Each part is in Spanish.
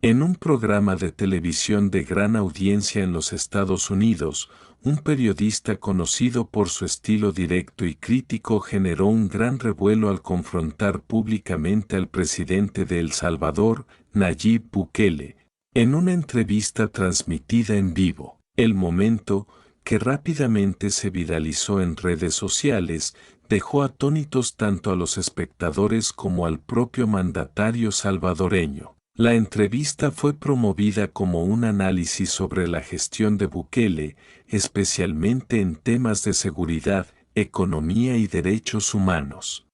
En un programa de televisión de gran audiencia en los Estados Unidos, un periodista conocido por su estilo directo y crítico generó un gran revuelo al confrontar públicamente al presidente de El Salvador, Nayib Bukele, en una entrevista transmitida en vivo. El momento, que rápidamente se viralizó en redes sociales, dejó atónitos tanto a los espectadores como al propio mandatario salvadoreño. La entrevista fue promovida como un análisis sobre la gestión de Bukele, especialmente en temas de seguridad, economía y derechos humanos.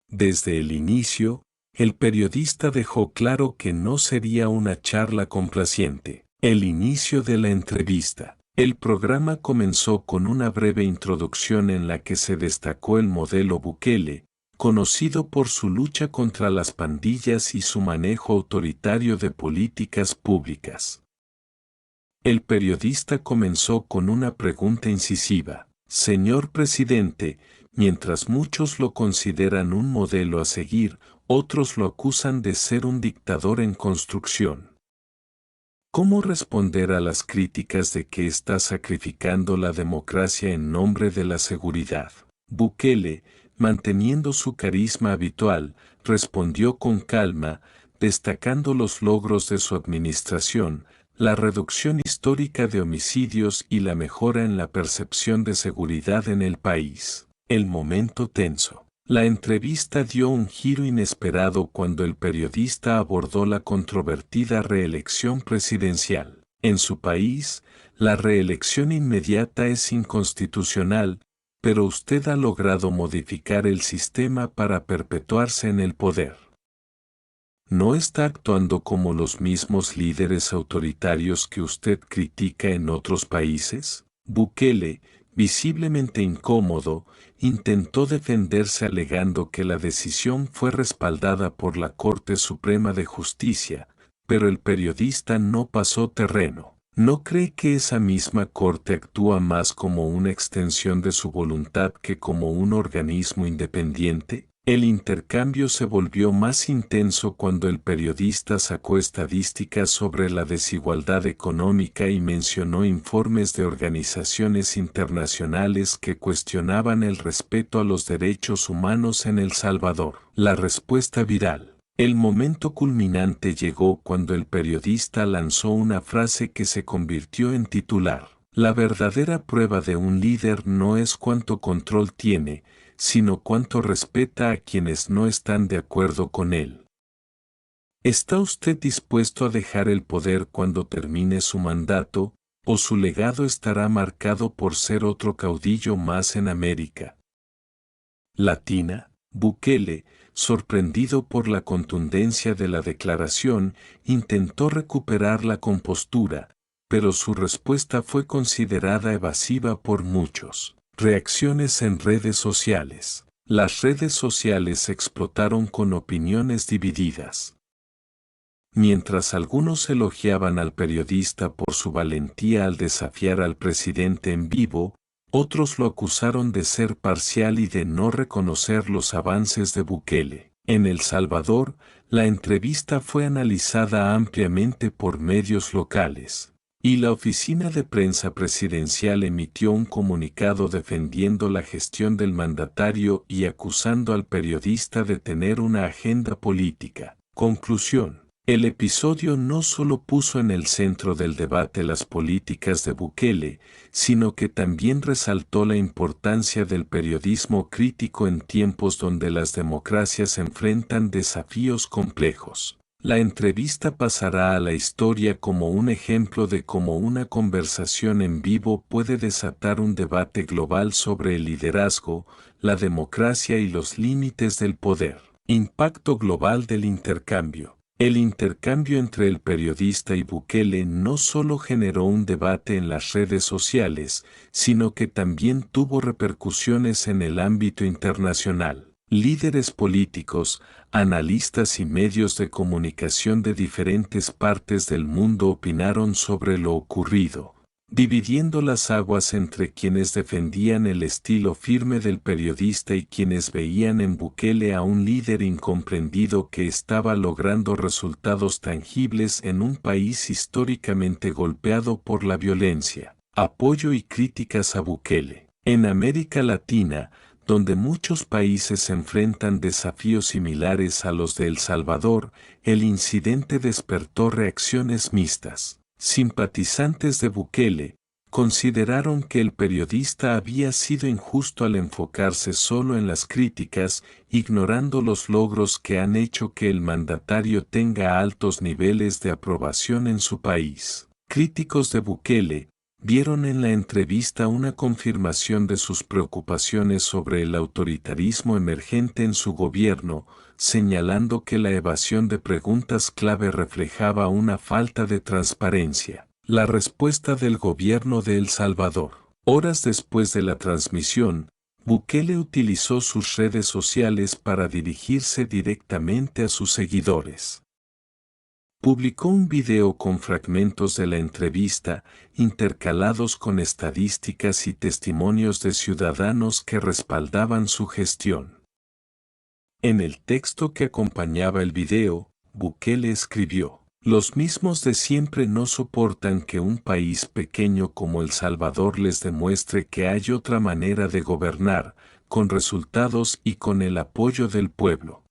Desde el inicio, el periodista dejó claro que no sería una charla complaciente. El inicio de la entrevista. El programa comenzó con una breve introducción en la que se destacó el modelo Bukele, conocido por su lucha contra las pandillas y su manejo autoritario de políticas públicas. El periodista comenzó con una pregunta incisiva. Señor presidente, mientras muchos lo consideran un modelo a seguir, otros lo acusan de ser un dictador en construcción. ¿Cómo responder a las críticas de que está sacrificando la democracia en nombre de la seguridad? Bukele, manteniendo su carisma habitual, respondió con calma, destacando los logros de su administración, la reducción histórica de homicidios y la mejora en la percepción de seguridad en el país. El momento tenso. La entrevista dio un giro inesperado cuando el periodista abordó la controvertida reelección presidencial. En su país, la reelección inmediata es inconstitucional, pero usted ha logrado modificar el sistema para perpetuarse en el poder. ¿No está actuando como los mismos líderes autoritarios que usted critica en otros países? Bukele, visiblemente incómodo, intentó defenderse alegando que la decisión fue respaldada por la Corte Suprema de Justicia, pero el periodista no pasó terreno. ¿No cree que esa misma Corte actúa más como una extensión de su voluntad que como un organismo independiente? El intercambio se volvió más intenso cuando el periodista sacó estadísticas sobre la desigualdad económica y mencionó informes de organizaciones internacionales que cuestionaban el respeto a los derechos humanos en El Salvador. La respuesta viral. El momento culminante llegó cuando el periodista lanzó una frase que se convirtió en titular. La verdadera prueba de un líder no es cuánto control tiene, sino cuánto respeta a quienes no están de acuerdo con él. ¿Está usted dispuesto a dejar el poder cuando termine su mandato, o su legado estará marcado por ser otro caudillo más en América Latina? Bukele, sorprendido por la contundencia de la declaración, intentó recuperar la compostura, pero su respuesta fue considerada evasiva por muchos. Reacciones en redes sociales. Las redes sociales explotaron con opiniones divididas. Mientras algunos elogiaban al periodista por su valentía al desafiar al presidente en vivo, otros lo acusaron de ser parcial y de no reconocer los avances de Bukele. En El Salvador, la entrevista fue analizada ampliamente por medios locales. Y la oficina de prensa presidencial emitió un comunicado defendiendo la gestión del mandatario y acusando al periodista de tener una agenda política. Conclusión. El episodio no solo puso en el centro del debate las políticas de Bukele, sino que también resaltó la importancia del periodismo crítico en tiempos donde las democracias enfrentan desafíos complejos. La entrevista pasará a la historia como un ejemplo de cómo una conversación en vivo puede desatar un debate global sobre el liderazgo, la democracia y los límites del poder. Impacto global del intercambio. El intercambio entre el periodista y Bukele no solo generó un debate en las redes sociales, sino que también tuvo repercusiones en el ámbito internacional. Líderes políticos, analistas y medios de comunicación de diferentes partes del mundo opinaron sobre lo ocurrido. dividiendo las aguas entre quienes defendían el estilo firme del periodista y quienes veían en Bukele a un líder incomprendido que estaba logrando resultados tangibles en un país históricamente golpeado por la violencia. Apoyo y críticas a Bukele. En América Latina, donde muchos países enfrentan desafíos similares a los de El Salvador, el incidente despertó reacciones mixtas. Simpatizantes de Bukele consideraron que el periodista había sido injusto al enfocarse solo en las críticas, ignorando los logros que han hecho que el mandatario tenga altos niveles de aprobación en su país. Críticos de Bukele vieron en la entrevista una confirmación de sus preocupaciones sobre el autoritarismo emergente en su gobierno, señalando que la evasión de preguntas clave reflejaba una falta de transparencia. La respuesta del gobierno de El Salvador. Horas después de la transmisión, Bukele utilizó sus redes sociales para dirigirse directamente a sus seguidores. Publicó un video con fragmentos de la entrevista, intercalados con estadísticas y testimonios de ciudadanos que respaldaban su gestión. En el texto que acompañaba el video, Bukele escribió: "Los mismos de siempre no soportan que un país pequeño como El Salvador les demuestre que hay otra manera de gobernar, con resultados y con el apoyo del pueblo.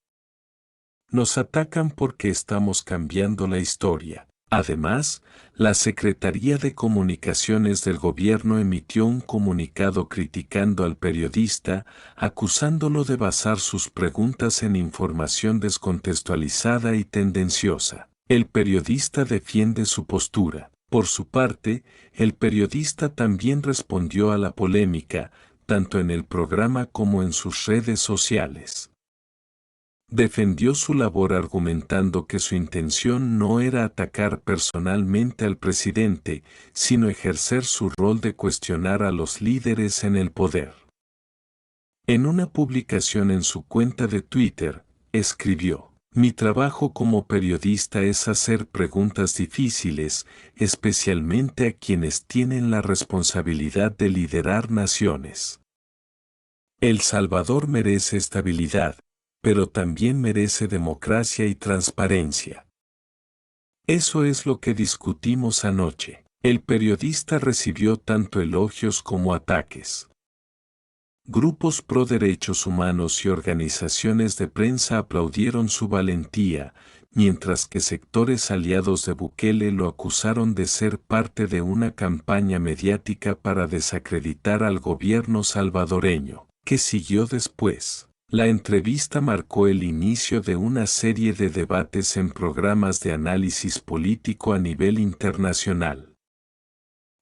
Nos atacan porque estamos cambiando la historia". Además, la Secretaría de Comunicaciones del gobierno emitió un comunicado criticando al periodista, acusándolo de basar sus preguntas en información descontextualizada y tendenciosa. El periodista defiende su postura. Por su parte, el periodista también respondió a la polémica, tanto en el programa como en sus redes sociales. Defendió su labor argumentando que su intención no era atacar personalmente al presidente, sino ejercer su rol de cuestionar a los líderes en el poder. En una publicación en su cuenta de Twitter, escribió: "Mi trabajo como periodista es hacer preguntas difíciles, especialmente a quienes tienen la responsabilidad de liderar naciones. El Salvador merece estabilidad, pero también merece democracia y transparencia. Eso es lo que discutimos anoche". El periodista recibió tanto elogios como ataques. Grupos pro derechos humanos y organizaciones de prensa aplaudieron su valentía, mientras que sectores aliados de Bukele lo acusaron de ser parte de una campaña mediática para desacreditar al gobierno salvadoreño. ¿Qué siguió después? La entrevista marcó el inicio de una serie de debates en programas de análisis político a nivel internacional.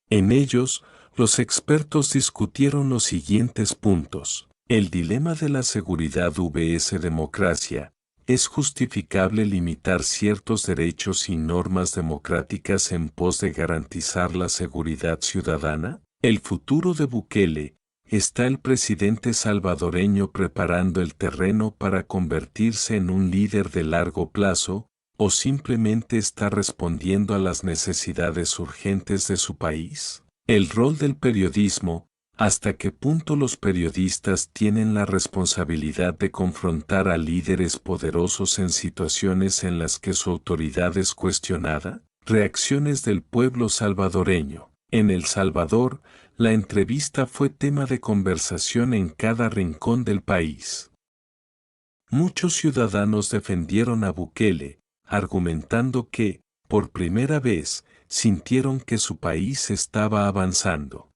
En ellos, los expertos discutieron los siguientes puntos. El dilema de la seguridad vs democracia. ¿Es justificable limitar ciertos derechos y normas democráticas en pos de garantizar la seguridad ciudadana? El futuro de Bukele. ¿Está el presidente salvadoreño preparando el terreno para convertirse en un líder de largo plazo, o simplemente está respondiendo a las necesidades urgentes de su país? El rol del periodismo. ¿Hasta qué punto los periodistas tienen la responsabilidad de confrontar a líderes poderosos en situaciones en las que su autoridad es cuestionada? Reacciones del pueblo salvadoreño. En El Salvador, la entrevista fue tema de conversación en cada rincón del país. Muchos ciudadanos defendieron a Bukele, argumentando que, por primera vez, sintieron que su país estaba avanzando.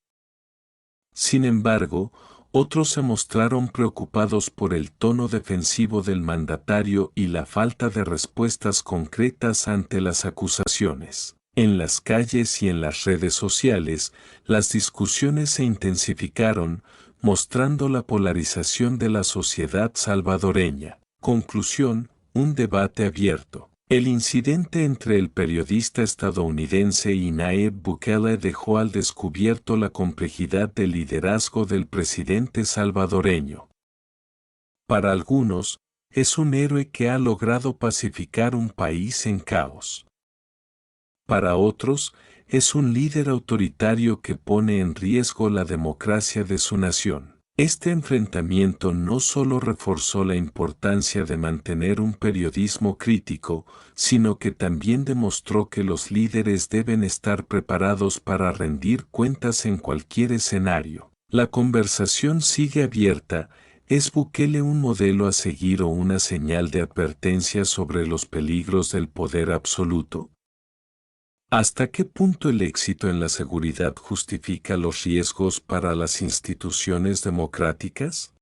Sin embargo, otros se mostraron preocupados por el tono defensivo del mandatario y la falta de respuestas concretas ante las acusaciones. En las calles y en las redes sociales, las discusiones se intensificaron, mostrando la polarización de la sociedad salvadoreña. Conclusión: un debate abierto. El incidente entre el periodista estadounidense y Nayib Bukele dejó al descubierto la complejidad del liderazgo del presidente salvadoreño. Para algunos, es un héroe que ha logrado pacificar un país en caos. Para otros, es un líder autoritario que pone en riesgo la democracia de su nación. Este enfrentamiento no solo reforzó la importancia de mantener un periodismo crítico, sino que también demostró que los líderes deben estar preparados para rendir cuentas en cualquier escenario. La conversación sigue abierta. ¿Es Bukele un modelo a seguir o una señal de advertencia sobre los peligros del poder absoluto? ¿Hasta qué punto el éxito en la seguridad justifica los riesgos para las instituciones democráticas?